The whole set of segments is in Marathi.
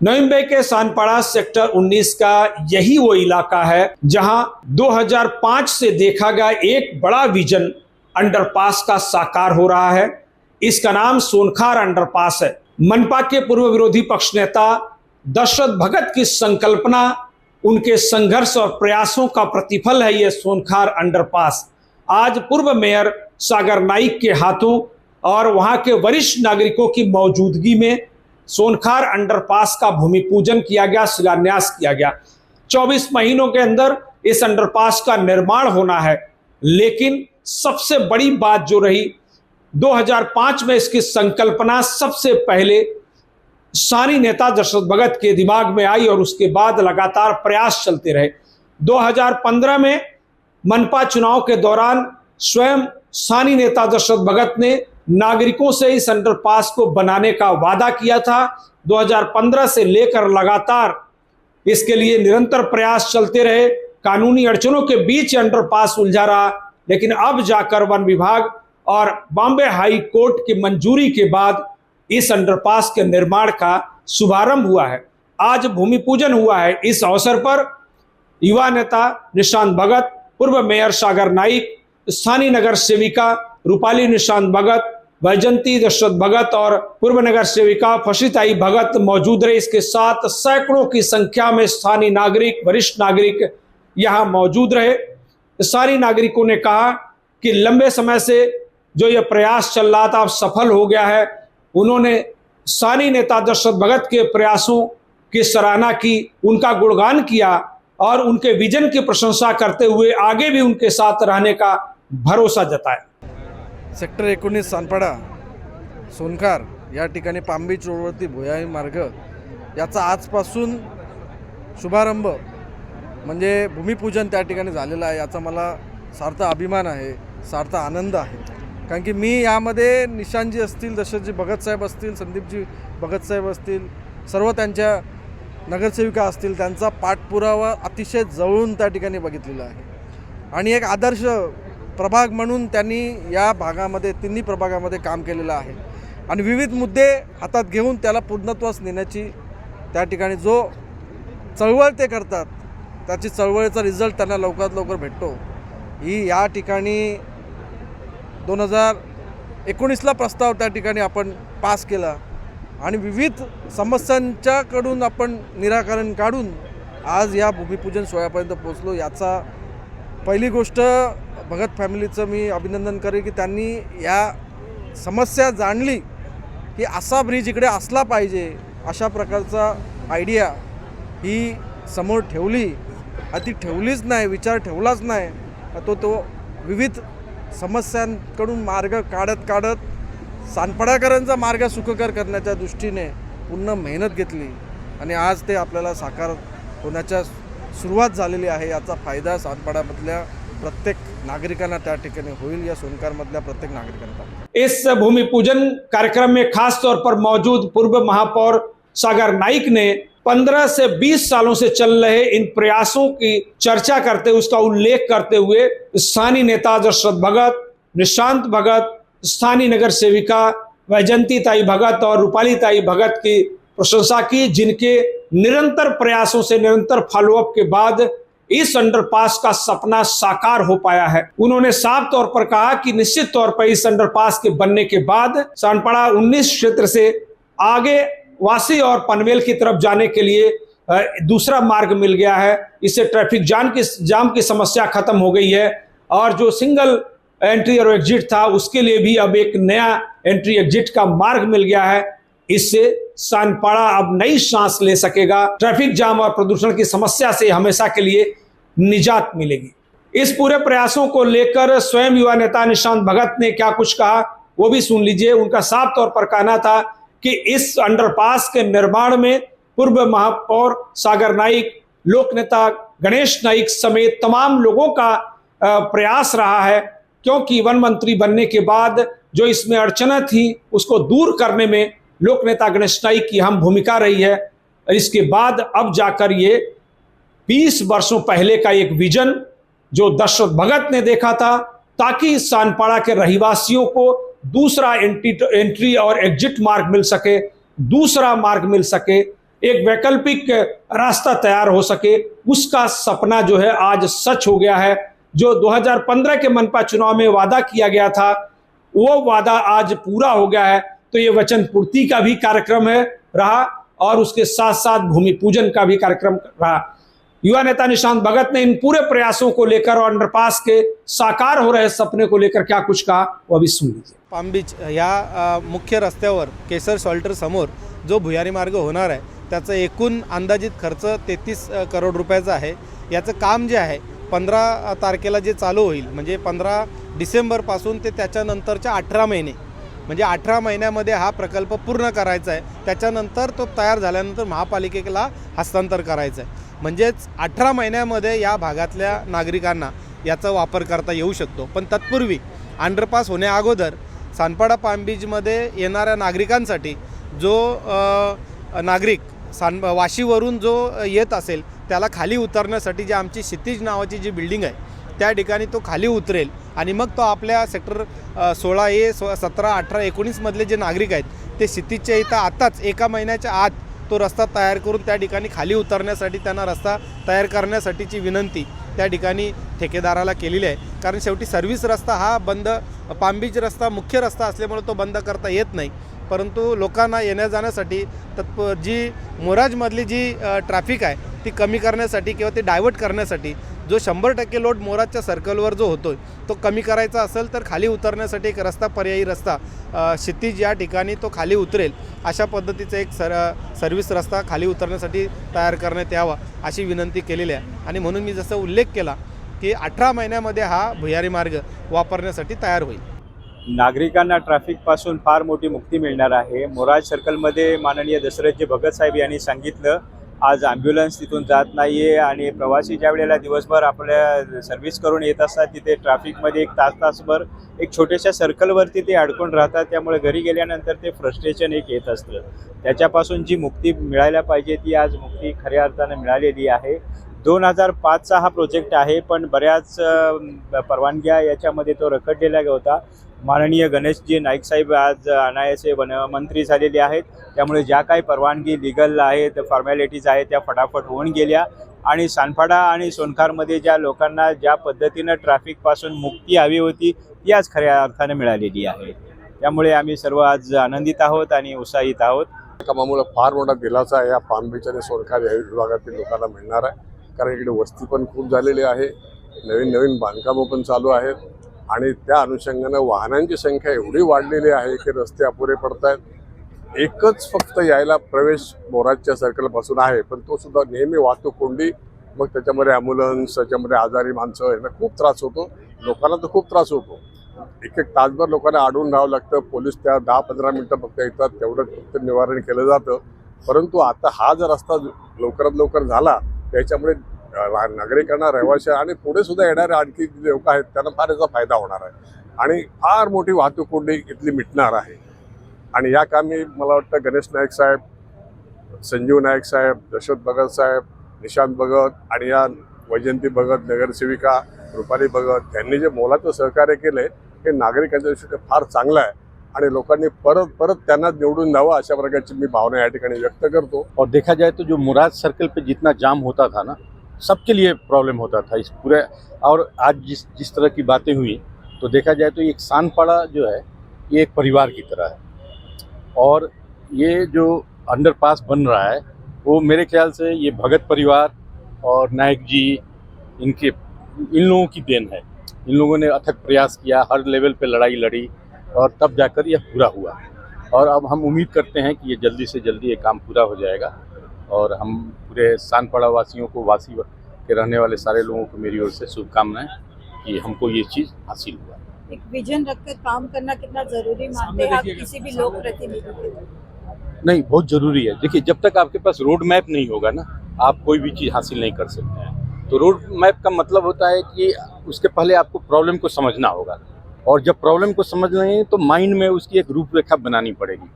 नवी मुंबई के सानपाड़ा सेक्टर 19 का यही वो इलाका है जहां 2005 से देखा गया एक बड़ा विजन अंडरपास का साकार हो रहा है। इसका नाम सोनखार अंडरपास है। मनपा के पूर्व विरोधी पक्ष नेता दशरथ भगत की संकल्पना, उनके संघर्ष और प्रयासों का प्रतिफल है यह सोनखार अंडरपास। आज पूर्व मेयर सागर नाइक के हाथों और वहां के वरिष्ठ नागरिकों की मौजूदगी में सोनखार अंडरपास का भूमि पूजन किया गया, शिलान्यास किया गया। 24 महीनों के अंदर इस अंडरपास का निर्माण होना है। लेकिन सबसे बड़ी बात जो रही, 2005 में इसकी संकल्पना सबसे पहले स्थानीय नेता दशरथ भगत के दिमाग में आई और उसके बाद लगातार प्रयास चलते रहे। 2015 में मनपा चुनाव के दौरान स्वयं स्थानीय नेता दशरथ भगत ने नागरिकों से इस अंडरपास को बनाने का वादा किया था। 2015 से लेकर लगातार इसके लिए निरंतर प्रयास चलते रहे। कानूनी अड़चनों के बीच अंडरपास उलझा रहा, लेकिन अब जाकर वन विभाग और बॉम्बे हाई कोर्ट की मंजूरी के बाद इस अंडरपास के निर्माण का शुभारंभ हुआ है। आज भूमि पूजन हुआ है। इस अवसर पर युवा नेता निशांत भगत, पूर्व मेयर सागर नाइक, स्थानीय नगर सेविका रूपाली निशांत भगत, वैजंती दशरथ भगत और पूर्व नगर सेविका फशीताई भगत मौजूद रहे। इसके साथ सैकड़ों की संख्या में स्थानीय नागरिक, वरिष्ठ नागरिक यहां मौजूद रहे। स्थानीय नागरिकों ने कहा कि लंबे समय से जो यह प्रयास चल रहा था अब सफल हो गया है। उन्होंने स्थानीय नेता दशरथ भगत के प्रयासों की सराहना की, उनका गुणगान किया और उनके विजन की प्रशंसा करते हुए आगे भी उनके साथ रहने का भरोसा जताया। सेक्टर 19 सानपाडा सोनखार या ठिकाणी पाम बीच रोडवरती भुयारी मार्ग याचा आजपासून शुभारंभ म्हणजे भूमिपूजन त्या ठिकाणी झालेलं आहे। याचा मला सार्थ अभिमान आहे, सार्थ आनंद आहे। कारण की मी यामध्ये निशांतजी असतील, दशरथजी भगतसाहेब असतील, संदीपजी भगतसाहेब असतील, सर्व त्यांच्या नगरसेविका असतील, त्यांचा पाठपुरावा अतिशय जवळून त्या ठिकाणी बघितलेला आहे आणि एक आदर्श प्रभाग म्हणून त्यांनी या भागामध्ये तिन्ही प्रभागामध्ये काम केलेलं आहे आणि विविध मुद्दे हातात घेऊन त्याला पूर्णत्वास नेण्याची त्या ठिकाणी जो चळवळ ते करतात त्याची चळवळीचा रिझल्ट त्यांना लवकरात लवकर भेटतो। ही या ठिकाणी 2019ला प्रस्ताव त्या ठिकाणी आपण पास केला आणि विविध समस्यांच्याकडून आपण निराकरण काढून आज या भूमिपूजन सोहळ्यापर्यंत पोहोचलो। याचा पहिली गोष्ट भगत फॅमिलीचं मी अभिनंदन करेन की त्यांनी या समस्या जाणली की असा ब्रिज इकडे असला पाहिजे, अशा प्रकारचा आयडिया ही समोर ठेवली। ती ठेवलीच नाही, विचार ठेवलाच नाही, तो विविध समस्यांकडून मार्ग काढत सानपाडाकरांचा मार्ग सुखकर करण्याच्या दृष्टीने पूर्ण मेहनत घेतली आणि आज ते आपल्याला साकार होण्याच्या सुरुवात झालेली आहे। याचा फायदा सानपाडामधल्या प्रत्येक नागरिकांना त्या ठिकाणी होईल, या सोनखारमधल्या प्रत्येक नागरिकांना। इस भूमि पूजन कार्यक्रम में खास तौर पर मौजूद पूर्व महापौर सागर नाइक ने 15 से 20 सालों से चल रहे इन प्रयासों की चर्चा करते हुए, उसका उल्लेख करते हुए स्थानीय नेता दशरथ भगत, निशांत भगत, स्थानीय नगर सेविका वैजंती ताई भगत और रूपाली ताई भगत की प्रशंसा की, जिनके निरंतर प्रयासों से, निरंतर फॉलोअप के बाद इस अंडरपास का सपना साकार हो पाया है। उन्होंने साफ तौर पर कहा कि निश्चित तौर पर इस अंडरपास के बनने के बाद सानपाड़ा 19 क्षेत्र से आगे वासी और पनवेल की तरफ जाने के लिए दूसरा मार्ग मिल गया है। इससे ट्रैफिक जाम की समस्या खत्म हो गई है और जो सिंगल एंट्री और एग्जिट था उसके लिए भी अब एक नया एंट्री एग्जिट का मार्ग मिल गया है। इससे सानपाड़ा अब नई सांस ले सकेगा। ट्रैफिक जाम और प्रदूषण की समस्या से हमेशा के लिए निजात मिलेगी। इस पूरे प्रयासों को लेकर स्वयं युवा नेता निशांत भगत ने क्या कुछ कहा वो भी सुन लीजिए। उनका साफ तौर पर कहना था कि इस अंडरपास के निर्माण में पूर्व महापौर सागर नाइक, लोक नेता गणेश नाइक समेत तमाम लोगों का प्रयास रहा है, क्योंकि वन मंत्री बनने के बाद जो इसमें अड़चना थी उसको दूर करने में लोक नेता गणेश नाइक की अहम भूमिका रही है। इसके बाद अब जाकर ये 20 वर्षों पहले का एक विजन जो दशरथ भगत ने देखा था, ताकि सानपाड़ा के रहिवासियों को दूसरा एंट्री और एग्जिट मार्ग मिल सके, दूसरा मार्ग मिल सके, एक वैकल्पिक रास्ता तैयार हो सके, उसका सपना जो है आज सच हो गया है। जो 2015 के मनपा चुनाव में वादा किया गया था, वो वादा आज पूरा हो गया है। तो ये वचन पूर्ति का भी कार्यक्रम है रहा और उसके साथ साथ भूमि पूजन का भी कार्यक्रम रहा। युवा नेता निशांत भगत ने इन पूरे प्रयासों को लेकर और अंडरपास के साकार हो रहे सपने को लेकर क्या कुछ कहा, वो अभी सुन लीजिए। पाम बीच या मुख्य रस्त्यावर केसर शॉल्टर समोर जो भुयारी मार्ग होणार आहे त्याचं एकूण अंदाजित खर्च 33 करोड रुपयाचा आहे। याचं काम जे आहे 15 तारखेला जे चालू होईल, म्हणजे 15 डिसेंबरपासून ते त्याच्यानंतरच्या 18 महिने, म्हणजे 18 महिन्यामध्ये हा प्रकल्प पूर्ण करायचा आहे। त्याच्यानंतर तो तयार झाल्यानंतर महापालिकेला हस्तांतर करायचं आहे। म्हणजेच 18 महिन्यामध्ये या भागातल्या नागरिकांना याचा वापर करता येऊ शकतो। पण तत्पूर्वी अंडरपास होण्या अगोदर सानपाडा पाम बीचमध्ये येणाऱ्या नागरिकांसाठी जो नागरिक वाशीवरून जो येत असेल त्याला खाली उतरण्यासाठी जी आमची क्षितिज नावाची जी बिल्डिंग आहे त्या ठिकाणी तो खाली उतरेल आणि मग तो आपल्या सेक्टर 16A 17 18 19 मधले जे नागरिक आहेत ते क्षितिजच्या इथं आताच एका महिन्याच्या आत तो रस्ता तयार करून त्या ठिकाणी खाली उतरण्यासाठी त्यांना रस्ता तयार करण्यासाठीची विनंती त्या ठिकाणी ठेकेदाराला केलेली आहे। कारण शेवटी सर्व्हिस रस्ता हा बंद, पाम बीच रस्ता मुख्य रस्ता असल्यामुळे तो बंद करता येत नाही, परंतु लोकांना येण्या जाण्यासाठी जी मोराजमधली जी ट्रॅफिक आहे ती कमी करण्यासाठी किंवा ते डायव्हर्ट करण्यासाठी जो 100% लोड मोराजच्या सर्कलवर जो होतो तो कमी करायचा असेल तर खाली उतरण्यासाठी एक रस्ता, पर्यायी रस्ता क्षितिज या ठिकाणी तो खाली उतरेल अशा पद्धतीचा एक सर्व्हिस रस्ता खाली उतरण्यासाठी तयार करण्यात यावा अशी विनंती केलेली आहे। आणि म्हणून मी जसं उल्लेख केला की 18 महिन्यामध्ये हा भुयारी मार्ग वापरण्यासाठी तयार होईल। नागरिकांना ट्रॅफिकपासून फार मोठी मुक्ती मिळणार आहे। मोराज सर्कलमध्ये माननीय दशरथजी भगत साहेब यांनी सांगितलं, आज ॲम्ब्युलन्स तिथून जात नाही आहे आणि प्रवासी ज्या वेळेला दिवसभर आपल्या सर्व्हिस करून येत असतात तिथे ट्रॅफिकमध्ये एक तासभर एक छोट्याशा सर्कलवरती ते अडकून राहतात। त्यामुळे घरी गेल्यानंतर ते फ्रस्ट्रेशन एक येत असतं। त्याच्यापासून जी मुक्ती मिळायला पाहिजे ती आज मुक्ती खऱ्या अर्थानं मिळालेली आहे। 2005चा हा प्रोजेक्ट आहे, पण बऱ्याच परवानग्या याच्यामध्ये तो रखडलेला होता। माननीय गणेशजी नाईक साहेब आज अनायासे वनमंत्री झालेले आहेत, त्यामुळे ज्या काही परवानगी लिगल आहेत, फॉर्मॅलिटीज आहेत त्या फटाफट होऊन गेल्या आणि सानपाडा आणि सोनखारमध्ये ज्या लोकांना ज्या पद्धतीनं ट्रॅफिकपासून मुक्ती हवी होती ती आज खऱ्या अर्थानं मिळालेली आहे। त्यामुळे आम्ही सर्व आज आनंदित आहोत आणि उत्साहित आहोत। कामामुळे फार मोठा दिलासा या पाम बीच आणि सोनखार या विभागातील लोकांना मिळणार आहे, कारण इकडे वस्ती पण खूप झालेली आहे, नवीन बांधकामं पण चालू आहेत आणि त्या अनुषंगानं वाहनांची संख्या एवढी वाढलेली आहे की रस्ते अपुरे पडत आहेत। एकच फक्त यायला प्रवेश मोराजच्या सर्कलपासून आहे, पण तो सुद्धा नेहमी वाहतूक कोंडी, मग त्याच्यामध्ये ॲम्ब्युलन्स, त्याच्यामध्ये आजारी माणसं यांना खूप त्रास होतो, लोकांना तर खूप त्रास होतो। एक तासभर लोकांना अडवून राहावं लागतं, पोलीस त्या 10-15 मिनटं फक्त येतात, तेवढं फक्त निवारण केलं जातं। परंतु आता हा जर रस्ता लवकरात लवकर झाला त्याच्यामुळे नागरिकांना, रहिवाशी आणि पुढे सुद्धा येणारे आणखी लोक आहेत त्यांना फार याचा फायदा होणार आहे आणि फार मोठी वाहतूक कोंडी इथली मिटणार आहे। आणि या कामी मला वाटतं गणेश नाईक साहेब, संजीव नाईक साहेब, दशरथ भगत साहेब, निशांत भगत आणि या वैजयंती भगत, नगरसेविका रुपाली भगत यांनी जे मोलाचं सहकार्य केले हे नागरिकांच्या दृष्टीने फार चांगलं आहे आणि लोकांनी परत त्यांना निवडून द्यावं अशा प्रकारची मी भावना या ठिकाणी व्यक्त करतो। और देखा जाए तो जो मुराद सर्कल पे जितना जाम होता था ना, सबके लिए प्रॉब्लम होता था इस पूरे, और आज जिस तरह की बातें हुई तो देखा जाए तो एक सानपाड़ा जो है ये एक परिवार की तरह है और ये जो अंडरपास बन रहा है वो मेरे ख्याल से ये भगत परिवार और नायक जी इन लोगों की देन है। इन लोगों ने अथक प्रयास किया, हर लेवल पे लड़ाई लड़ी और तब जाकर यह पूरा हुआ और अब हम उम्मीद करते हैं कि ये जल्दी से जल्दी ये काम पूरा हो जाएगा और हम पूरे सानपाड़ा वासियों को, वासी के रहने वाले सारे लोगों को मेरी ओर से शुभकामनाएं कि हमको ये चीज़ हासिल हुआ। एक विजन रखकर काम करना कितना जरूरी मानते हैं आप किसी भी लोक प्रतिनिधि के? नहीं, बहुत ज़रूरी है। देखिए, जब तक आपके पास रोड मैप नहीं होगा ना, आप कोई भी चीज़ हासिल नहीं कर सकते हैं। तो रोड मैप का मतलब होता है कि उसके पहले आपको प्रॉब्लम को समझना होगा और जब प्रॉब्लम को समझ लेंगे तो माइंड में उसकी एक रूपरेखा बनानी पड़ेगी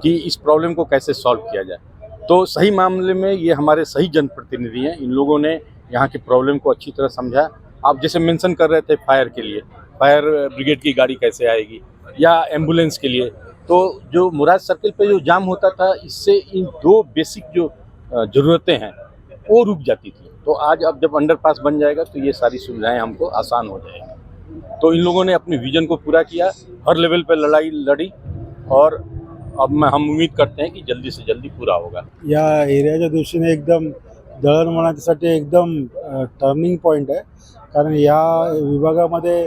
कि इस प्रॉब्लम को कैसे सॉल्व किया जाए। तो सही मामले में ये हमारे सही जनप्रतिनिधि हैं, इन लोगों ने यहाँ की प्रॉब्लम को अच्छी तरह समझा। आप जैसे मेंशन कर रहे थे फायर के लिए, फायर ब्रिगेड की गाड़ी कैसे आएगी या एम्बुलेंस के लिए, तो जो मुराद सर्कल पे जो जाम होता था इससे इन दो बेसिक जो ज़रूरतें हैं वो रुक जाती थी। तो आज अब जब अंडरपास बन जाएगा तो ये सारी सुविधाएं हमको आसान हो जाएगी। तो इन लोगों ने अपने विजन को पूरा किया, हर लेवल पर लड़ाई लड़ी और अब हम उम्मीद करते हैं कि जल्दी से जल्दी पूरा होगा। या एरियाच्या दृष्टीने एकदम दळणवळणासाठी एकदम टर्निंग पॉईंट आहे, कारण या विभागामध्ये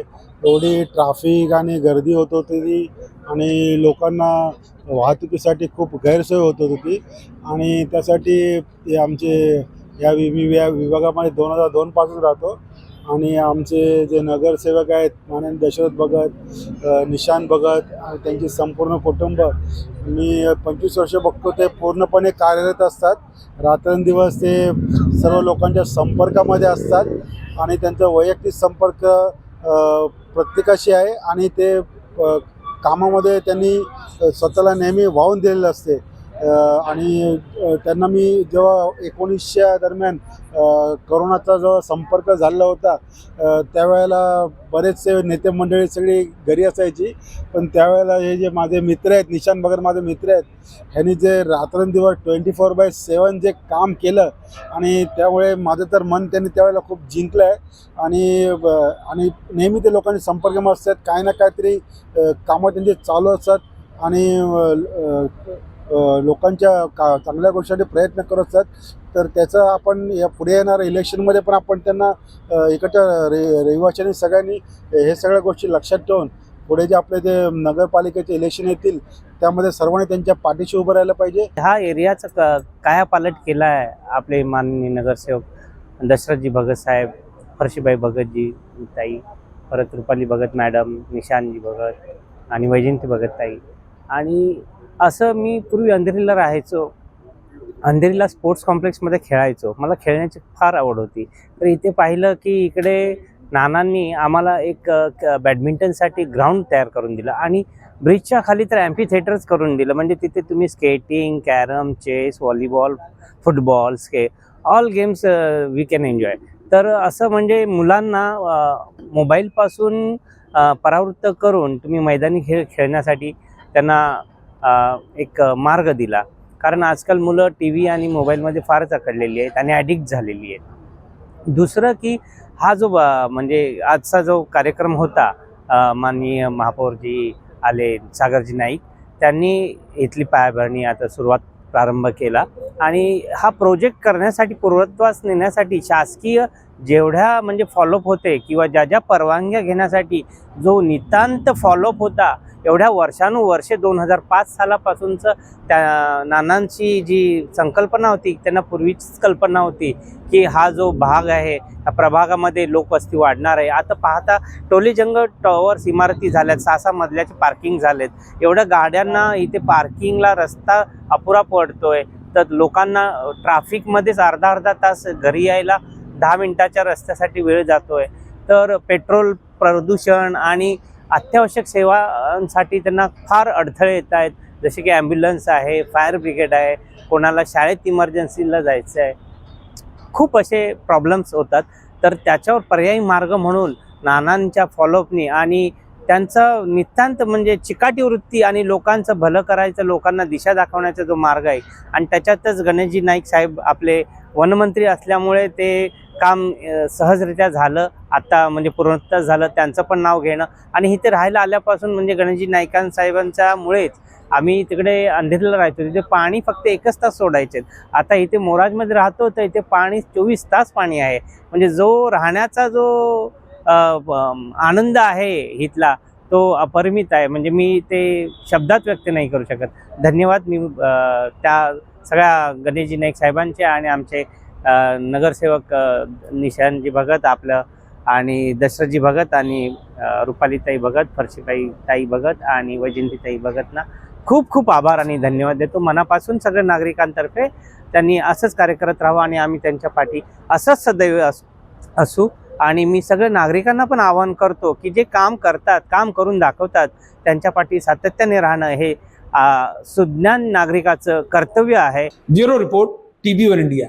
एवढी ट्रॅफिक आणि गर्दी होत होती आणि लोकांना वाहतुकीसाठी खूप गैरसोय होत होती आणि त्यासाठी ते आमचे मी या विभागामध्ये 2002 पासून राहतो आणि आमचे जे नगरसेवक आहेत माननीय दशरथ भगत, निशांत भगत आणि त्यांची संपूर्ण कुटुंब, मी 25 वर्ष बघतो ते पूर्णपणे कार्यरत असतात. रात्रंदिवस ते सर्व लोकांच्या संपर्कामध्ये असतात आणि त्यांचा वैयक्तिक संपर्क प्रत्येकाशी आहे आणि ते कामामध्ये त्यांनी स्वतःला नेहमी वाहून दिलेलं असते. आणि त्यांना मी जेव्हा 1900 दरम्यान करोनाचा जो संपर्क झाला होता त्यावेळेला बरेचसे नेते मंडळी सगळी घरी असायची, पण त्यावेळेला हे जे माझे मित्र आहेत, निशांत भगत माझे मित्र आहेत, ह्यांनी जे रात्रंदिवस 24/7 जे काम केलं आणि त्यामुळे माझं तर मन त्यांनी त्यावेळेला खूप जिंकलं आहे आणि नेहमी ते लोकांनी संपर्कामध्ये असतात, काही ना काहीतरी कामं त्यांचे चालू असतात आणि लोकांच्या चांगल्या गोष्टीसाठी प्रयत्न करत असतात. तर त्याचं आपण या पुढे येणाऱ्या इलेक्शनमध्ये पण आपण त्यांना इकडच्या रहिवाशांनी सगळ्यांनी हे सगळ्या गोष्टी लक्षात ठेवून पुढे जे आपले जे नगरपालिकेचे इलेक्शन येतील त्यामध्ये सर्वांनी त्यांच्या पाठीशी उभं राहायला पाहिजे. हा एरियाचा कायापालट केला आहे आपले माननीय नगरसेवक दशरथजी भगत साहेब, फरशीबाई भगतजी ताई, परत रुपाली भगत मॅडम, निशांतजी भगत आणि वैजयंती भगत ताई. आणि असं मी पूर्वी अंधेरीला राहायचो, अंधेरीला स्पोर्ट्स कॉम्प्लेक्समध्ये खेळायचो, मला खेळण्याची फार आवड होती. तर इथे पाहिलं की इकडे नानांनी आम्हाला एक बॅडमिंटनसाठी ग्राउंड तयार करून दिलं आणि ब्रिजच्या खाली तर ॲम्फी थिएटर्स करून दिलं, म्हणजे तिथे तुम्ही skating, carrom, chess, volleyball, football, all games we can enjoy. तर असं म्हणजे मुलांना मोबाईलपासून परावृत्त करून तुम्ही मैदानी खेळ खेळण्यासाठी त्यांना एक मार्ग दिला. कारण आजकाल मुलं टी व्ही आणि मोबाईलमध्ये फारच अकडलेली आहेत आणि ॲडिक्ट झालेली आहेत. दुसरं की हा जो म्हणजे आजचा जो कार्यक्रम होता, माननीय महापौरजी आले, सागरजी नाईक, त्यांनी इथली पायाभरणी आता प्रारंभ केला आणि हा प्रोजेक्ट करण्यासाठी पूर्वत्वास नेण्यासाठी शासकीय जेवढ्या म्हणजे फॉलोअप होते किंवा ज्या ज्या परवानग्या घेण्यासाठी जो नितांत फॉलोअप होता, एवढ्या वर्षानुवर्षे 2005 सालापासूनचं त्या नानांची जी संकल्पना होती, त्यांना पूर्वीचीच कल्पना होती की हा जो भाग आहे या प्रभागामध्ये लोकवस्ती वाढणार आहे. आता पाहता टोलेजंग टॉवर्स इमारती झाल्यात, 6 मजल्याचे पार्किंग झालेत, एवढ्या गाड्यांना इथे पार्किंगला रस्ता अपुरा पडतोय. तर लोकांना ट्रॅफिकमध्येच अर्धा तास घरी यायला 10 मिनिटाच्या रस्त्यासाठी वेळ जातोय. तर पेट्रोल, प्रदूषण आणि अत्यावश्यक सेवांसाठी त्यांना फार अडथळे येत आहेत, जसे की ॲम्ब्युलन्स आहे, फायर ब्रिगेड आहे, कोणाला शाळेत इमर्जन्सीला जायचं आहे, खूप असे प्रॉब्लेम्स होतात. तर त्याच्यावर पर्यायी मार्ग म्हणून नानांच्या फॉलोअपनी आणि त्यांचं नितांत म्हणजे चिकाटी वृत्ती आणि लोकांचं भलं करायचं, लोकांना दिशा दाखवण्याचा जो मार्ग आहे, आणि त्याच्यातच गणेशजी नाईक साहेब आपले वनमंत्री असल्यामुळे ते काम सहजरित्या झालं. आता म्हणजे पूर्णतः झालं, त्यांचं पण नाव घेणं. आणि इथे राहायला आल्यापासून म्हणजे गणेशजी नाईकांसाहेबांच्यामुळेच आम्ही तिकडे अंधेरीला राहतो, तिथे पाणी फक्त 1 तास सोडायचे. आता इथे मोराजमध्ये राहतो तर इथे पाणी 24 तास पाणी आहे. म्हणजे जो राहण्याचा जो आनंद आहे इथला तो अपरिमित आहे. म्हणजे मी ते शब्दात व्यक्त नाही करू शकत. धन्यवाद मी त्या सगळ्या गणेशजी नाईक साहेबांचे आणि आमचे नगरसेवक निशांतजी भगत आपलं आणि दशरथजी भगत आणि रुपालीताई भगत, फरशीताई भगत आणि वैजयंतीताई भगतना खूप खूप आभार आणि धन्यवाद देतो मनापासून सगळ्या नागरिकांतर्फे. त्यांनी असंच कार्य करत राहावं आणि आम्ही त्यांच्या पाठी असंच सदैव असू. आणि मी सगळ्या नागरिकांना पण आवाहन करतो की जे काम करतात, काम करून दाखवतात, त्यांच्या पाठी सातत्याने राहणं हे सुज्ञान नागरिकाचं कर्तव्य आहे. Bureau report, TV1 India.